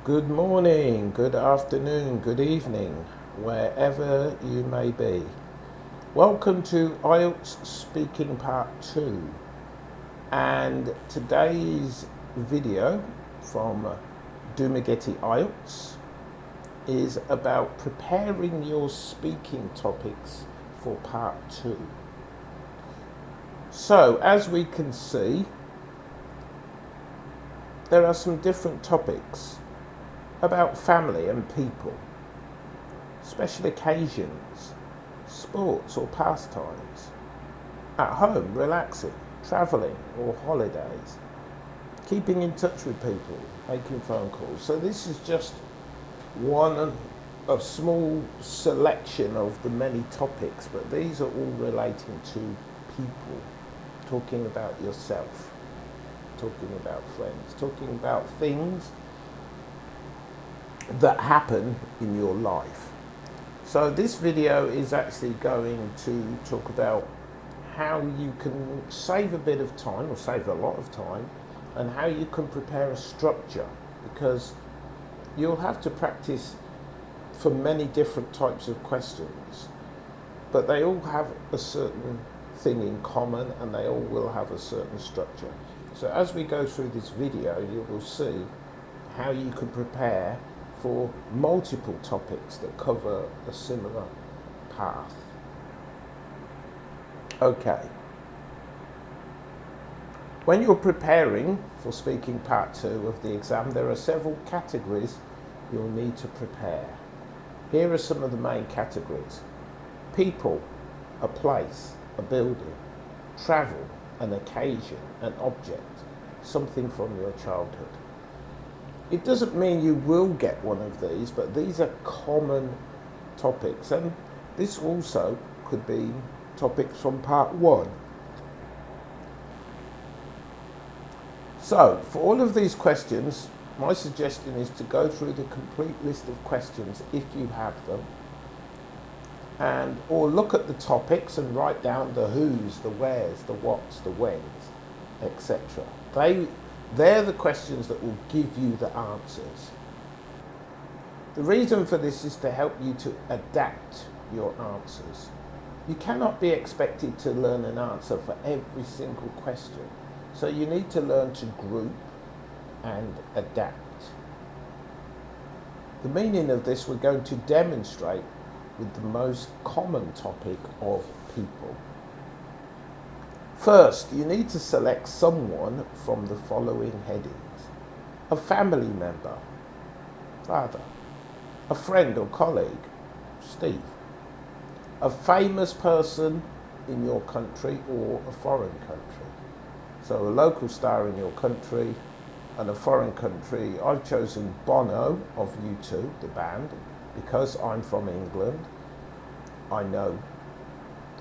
Good morning, good afternoon, good evening, wherever you may be. Welcome to IELTS Speaking Part 2. And today's video from Dumagetti IELTS is about preparing your speaking topics for Part 2. So, as we can see, there are some different topics about family and people, special occasions, sports or pastimes, at home, relaxing, travelling or holidays, keeping in touch with people, making phone calls. So this is just a small selection of the many topics, but these are all relating to people, talking about yourself, talking about friends, talking about things that happen in your life. So this video is actually going to talk about how you can save a bit of time or save a lot of time, and how you can prepare a structure, because you'll have to practice for many different types of questions, but they all have a certain thing in common and they all will have a certain structure. So as we go through this video, you will see how you can prepare for multiple topics that cover a similar path. Okay. When you're preparing for speaking part 2 of the exam, there are several categories you'll need to prepare. Here are some of the main categories: people, a place, a building; travel, an occasion, an object, something from your childhood. It doesn't mean you will get one of these, but these are common topics, and this also could be topics from part 1. So, for all of these questions, my suggestion is to go through the complete list of questions if you have them, or look at the topics and write down the who's, the where's, the what's, the when's, etc. They're the questions that will give you the answers. The reason for this is to help you to adapt your answers. You cannot be expected to learn an answer for every single question. So you need to learn to group and adapt. The meaning of this we're going to demonstrate with the most common topic of people. First, you need to select someone from the following headings: a family member, father; a friend or colleague, Steve; a famous person in your country or a foreign country. So a local star in your country and a foreign country. I've chosen Bono of U2, the band, because I'm from England. I know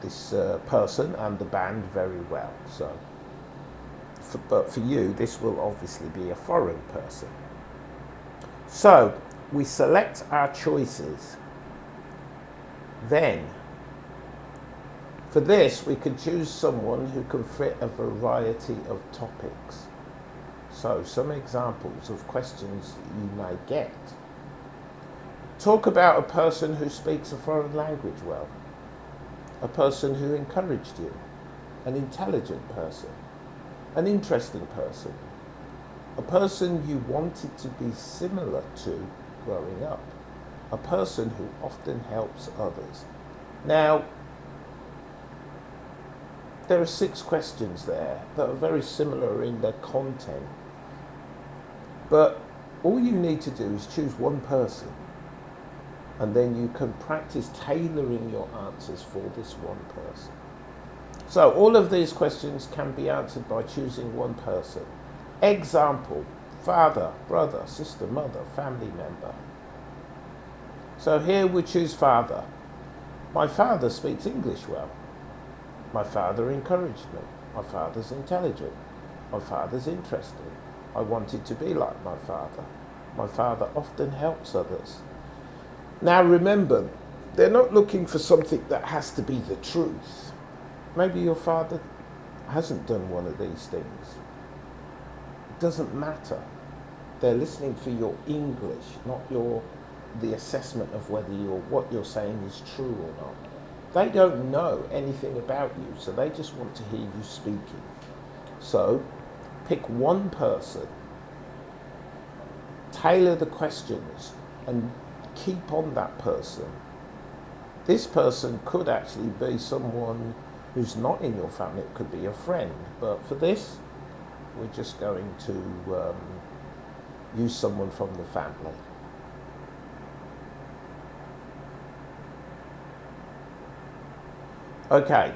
this person and the band very well. So, but for you, this will obviously be a foreign person. So we select our choices. Then, for this, we can choose someone who can fit a variety of topics. So, some examples of questions you may get. Talk about a person who speaks a foreign language well, a person who encouraged you, an intelligent person, an interesting person, a person you wanted to be similar to growing up, a person who often helps others. Now, there are 6 questions there that are very similar in their content, but all you need to do is choose one person, and then you can practice tailoring your answers for this one person. So all of these questions can be answered by choosing one person. Example: father, brother, sister, mother, family member. So here we choose father. My father speaks English well. My father encouraged me. My father's intelligent. My father's interesting. I wanted to be like my father. My father often helps others. Now remember, they're not looking for something that has to be the truth. Maybe your father hasn't done one of these things. It doesn't matter. They're listening for your English, not the assessment of whether what you're saying is true or not. They don't know anything about you, so they just want to hear you speaking. So pick one person, tailor the questions, and keep on that person. This person could actually be someone who's not in your family. It could be a friend, but for this, we're just going to use someone from the family. Okay,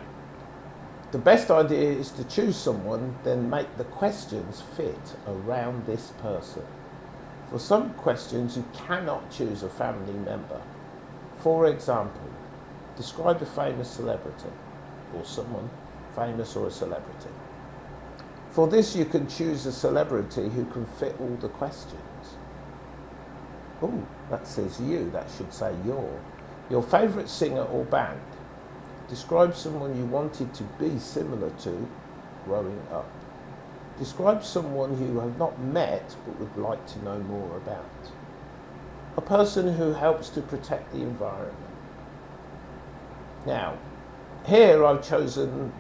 the best idea is to choose someone, then make the questions fit around this person. For some questions, you cannot choose a family member. For example, describe a famous celebrity, or someone famous or a celebrity. For this, you can choose a celebrity who can fit all the questions. Oh, that says you, that should say your. Your favourite singer or band. Describe someone you wanted to be similar to growing up. Describe someone you have not met but would like to know more about. A person who helps to protect the environment. Now, here I've chosen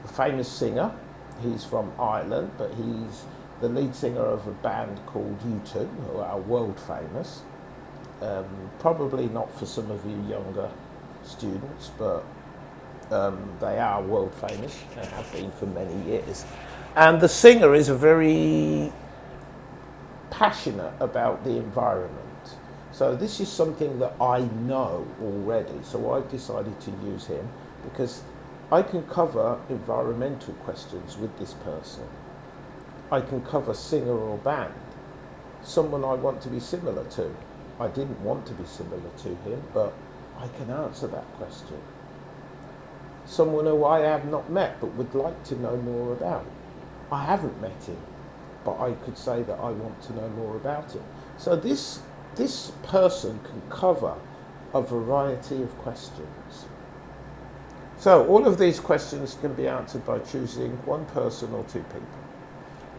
a famous singer. He's from Ireland, but he's the lead singer of a band called U2, who are world famous. Probably not for some of you younger students, but they are world famous and have been for many years. And the singer is very passionate about the environment. So this is something that I know already. So I've decided to use him because I can cover environmental questions with this person. I can cover singer or band, someone I want to be similar to. I didn't want to be similar to him, but I can answer that question. Someone who I have not met but would like to know more about. I haven't met him, but I could say that I want to know more about him. So this person can cover a variety of questions. So all of these questions can be answered by choosing one person or two people.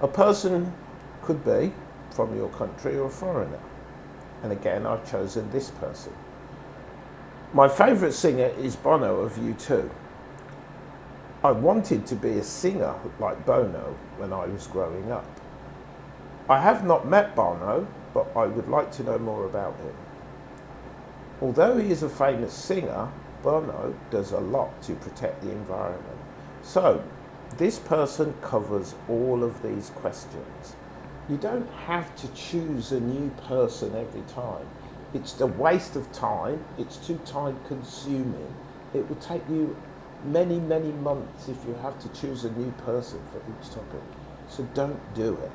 A person could be from your country or a foreigner. And again, I've chosen this person. My favourite singer is Bono of U2. I wanted to be a singer like Bono when I was growing up. I have not met Bono, but I would like to know more about him. Although he is a famous singer, Bono does a lot to protect the environment. So, this person covers all of these questions. You don't have to choose a new person every time. It's a waste of time, it's too time consuming. It will take you many, many months if you have to choose a new person for each topic. So don't do it.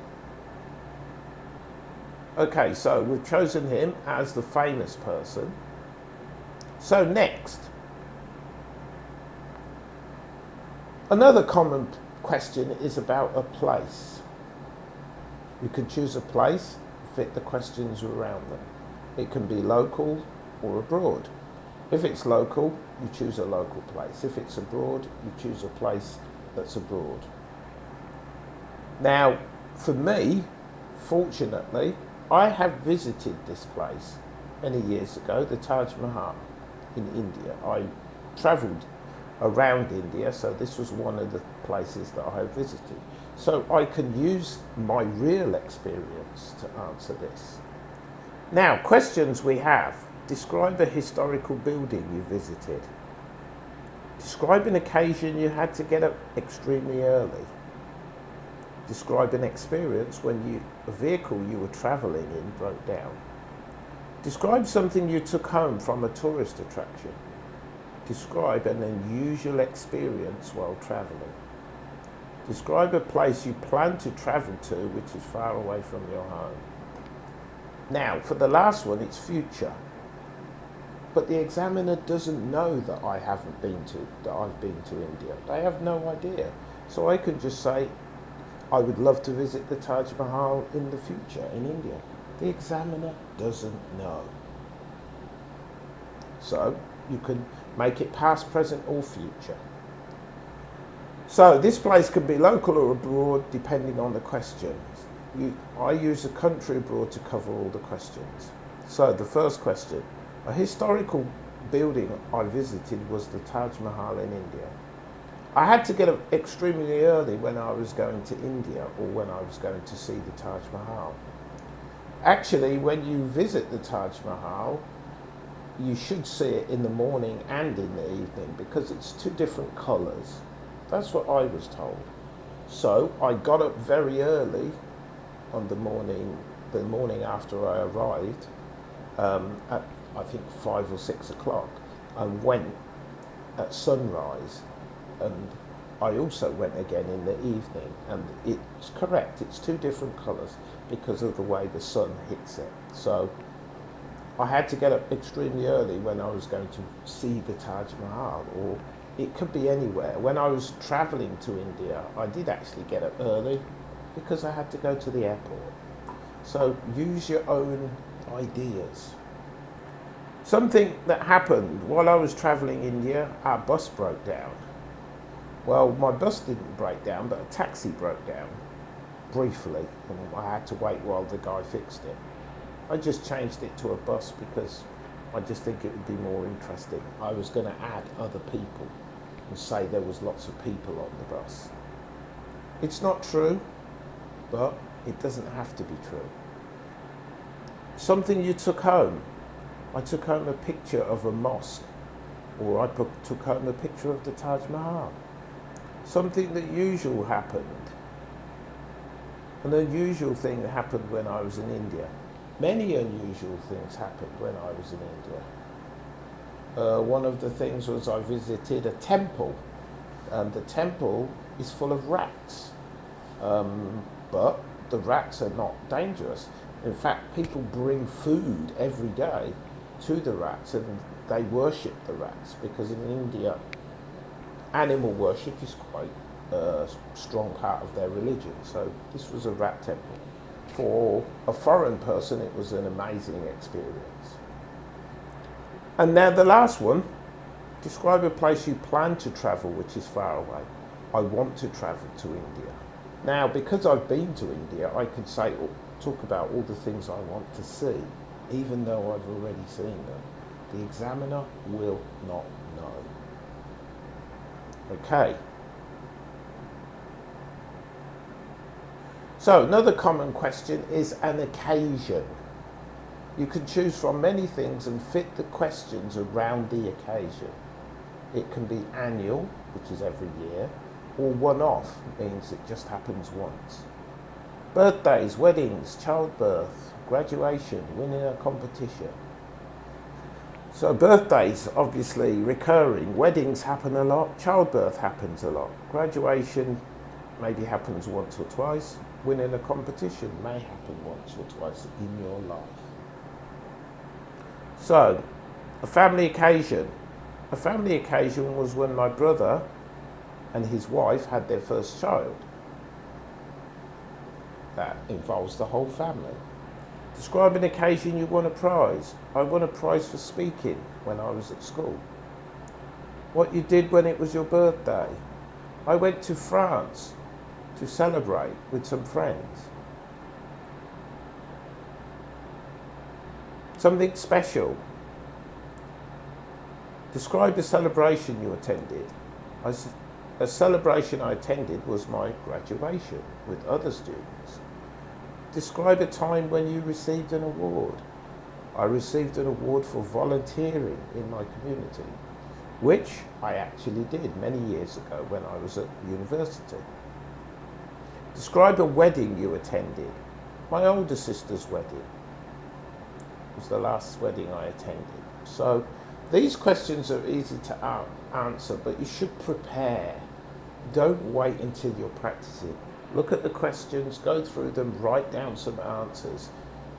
Okay, so we've chosen him as the famous person. So next, another common question is about a place. You can choose a place, fit the questions around them. It can be local or abroad. If it's local, you choose a local place. If it's abroad, you choose a place that's abroad. Now, for me, fortunately, I have visited this place many years ago, the Taj Mahal in India. I travelled around India, so this was one of the places that I have visited. So I can use my real experience to answer this. Now, questions we have. Describe a historical building you visited. Describe an occasion you had to get up extremely early. Describe an experience when a vehicle you were travelling in broke down. Describe something you took home from a tourist attraction. Describe an unusual experience while travelling. Describe a place you plan to travel to which is far away from your home. Now, for the last one, it's future. But the examiner doesn't know that I've been to India. They have no idea. So I can just say, I would love to visit the Taj Mahal in the future in India. The examiner doesn't know. So you can make it past, present or future. So this place can be local or abroad depending on the questions. I use a country abroad to cover all the questions. So the first question, a historical building I visited was the Taj Mahal in India. I had to get up extremely early when I was going to India or when I was going to see the Taj Mahal. Actually, when you visit the Taj Mahal, you should see it in the morning and in the evening because it's two different colours. That's what I was told. So I got up very early on the morning after I arrived, at I think 5 or 6 o'clock, and went at sunrise, and I also went again in the evening, and it's correct, it's two different colours because of the way the sun hits it. So I had to get up extremely early when I was going to see the Taj Mahal, or it could be anywhere. When I was travelling to India, I did actually get up early because I had to go to the airport. So use your own ideas. Something that happened while I was travelling India, our bus broke down. Well, my bus didn't break down, but a taxi broke down briefly, and I had to wait while the guy fixed it. I just changed it to a bus because I just think it would be more interesting. I was going to add other people and say there was lots of people on the bus. It's not true, but it doesn't have to be true. Something you took home. I took home a picture of a mosque, or I took home a picture of the Taj Mahal. Something that usual happened. An unusual thing that happened when I was in India. Many unusual things happened when I was in India. One of the things was I visited a temple, and the temple is full of rats. But the rats are not dangerous. In fact, people bring food every day to the rats, and they worship the rats because in India, animal worship is quite a strong part of their religion. So this was a rat temple. For a foreign person, it was an amazing experience. And now the last one, describe a place you plan to travel which is far away. I want to travel to India. Now, because I've been to India, I can talk about all the things I want to see, even though I've already seen them. The examiner will not know. Okay. So another common question is an occasion. You can choose from many things and fit the questions around the occasion. It can be annual, which is every year, or one-off, means it just happens once. Birthdays, weddings, childbirth, graduation, winning a competition. So birthdays, obviously recurring, weddings happen a lot, childbirth happens a lot, graduation maybe happens once or twice, winning a competition may happen once or twice in your life. So, a family occasion. A family occasion was when my brother and his wife had their first child. That involves the whole family. Describe an occasion you won a prize. I won a prize for speaking when I was at school. What you did when it was your birthday. I went to France to celebrate with some friends. Something special. Describe the celebration you attended. A celebration I attended was my graduation with other students. Describe a time when you received an award. I received an award for volunteering in my community, which I actually did many years ago when I was at university. Describe a wedding you attended. My older sister's wedding was the last wedding I attended. So these questions are easy to answer, but you should prepare. Don't wait until you're practicing. Look at the questions, go through them, write down some answers,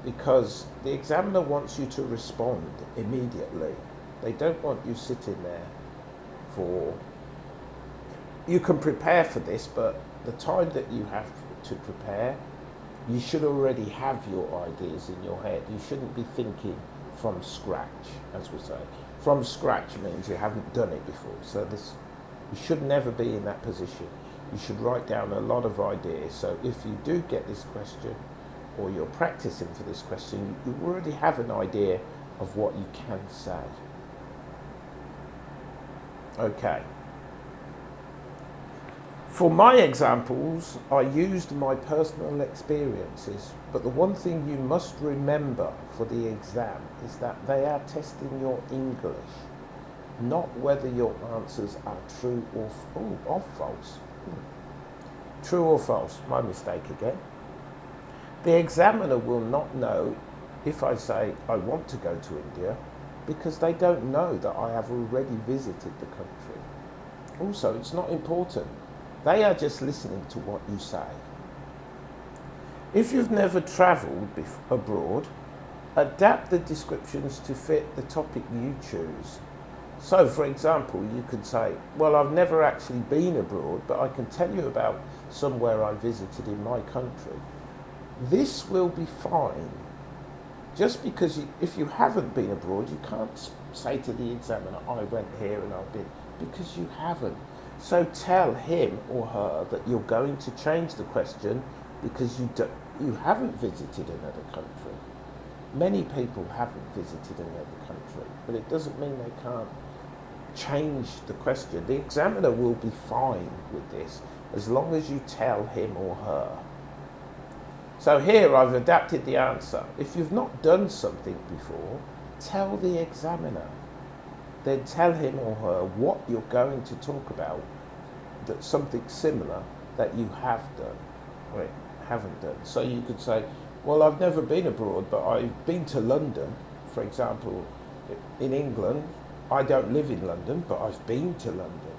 because the examiner wants you to respond immediately. They don't want you sitting there for... You can prepare for this, but the time that you have to prepare, you should already have your ideas in your head. You shouldn't be thinking from scratch, as we say. From scratch means you haven't done it before, so you should never be in that position. you should write down a lot of ideas. So if you do get this question, or you're practicing for this question, you already have an idea of what you can say. Okay. For my examples, I used my personal experiences, but the one thing you must remember for the exam is that they are testing your English, not whether your answers are true or false. True or false, my mistake again. The examiner will not know if I say I want to go to India, because they don't know that I have already visited the country. Also, it's not important. They are just listening to what you say. If you've never travelled abroad, adapt the descriptions to fit the topic you choose. So, for example, you could say, well, I've never actually been abroad, but I can tell you about somewhere I visited in my country. This will be fine. Just because if you haven't been abroad, you can't say to the examiner, I went here and I've been, because you haven't. So tell him or her that you're going to change the question because you haven't visited another country. Many people haven't visited another country, but it doesn't mean they can't change the question. The examiner will be fine with this as long as you tell him or her. So here I've adapted the answer. If you've not done something before, tell the examiner. Then tell him or her what you're going to talk about, that something similar that you have done or haven't done. So you could say, well, I've never been abroad, but I've been to London, for example, in England. I don't live in London, but I've been to London.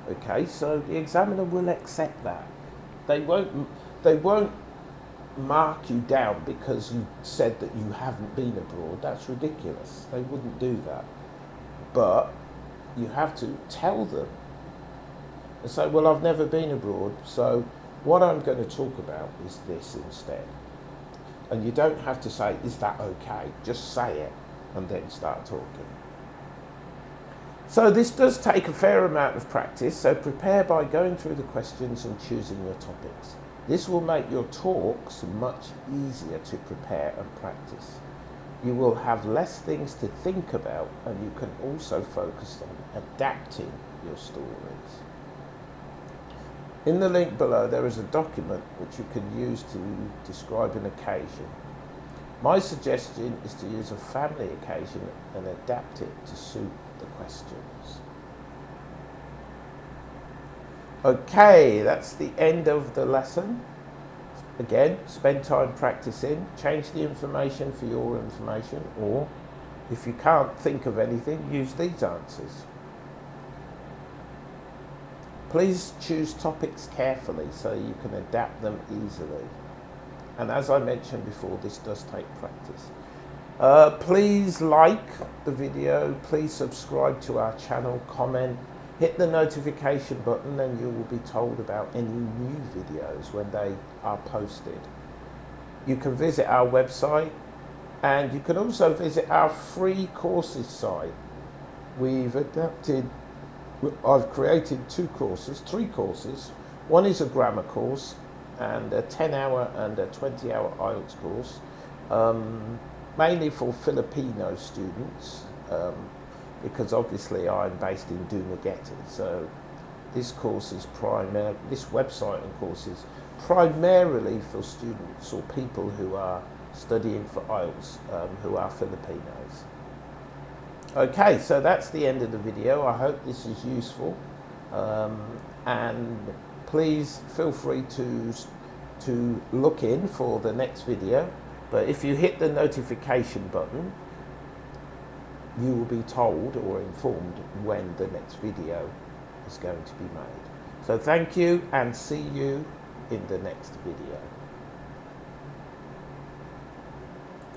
Okay, so the examiner will accept that. They won't mark you down because you said that you haven't been abroad. That's ridiculous. They wouldn't do that. But you have to tell them and say, well, I've never been abroad, so what I'm going to talk about is this instead. And you don't have to say, is that okay? Just say it and then start talking. So this does take a fair amount of practice, so prepare by going through the questions and choosing your topics. This will make your talks much easier to prepare and practice. You will have less things to think about, and you can also focus on adapting your stories. In the link below there is a document which you can use to describe an occasion. My suggestion is to use a family occasion and adapt it to suit the questions. Okay, that's the end of the lesson. Again, spend time practicing, change the information for your information, or if you can't think of anything, use these answers. Please choose topics carefully so you can adapt them easily. And as I mentioned before, this does take practice. Please like the video, please subscribe to our channel, comment, hit the notification button and you will be told about any new videos when they are posted. You can visit our website and you can also visit our free courses site. I've created three courses. One is a grammar course and a 10-hour and a 20-hour IELTS course, mainly for Filipino students, because obviously I'm based in Dumaguete. So this website and course is primarily for students or people who are studying for IELTS, who are Filipinos. Okay, so that's the end of the video. I hope this is useful, and please feel free to look in for the next video. But if you hit the notification button, you will be told or informed when the next video is going to be made. So thank you and see you in the next video.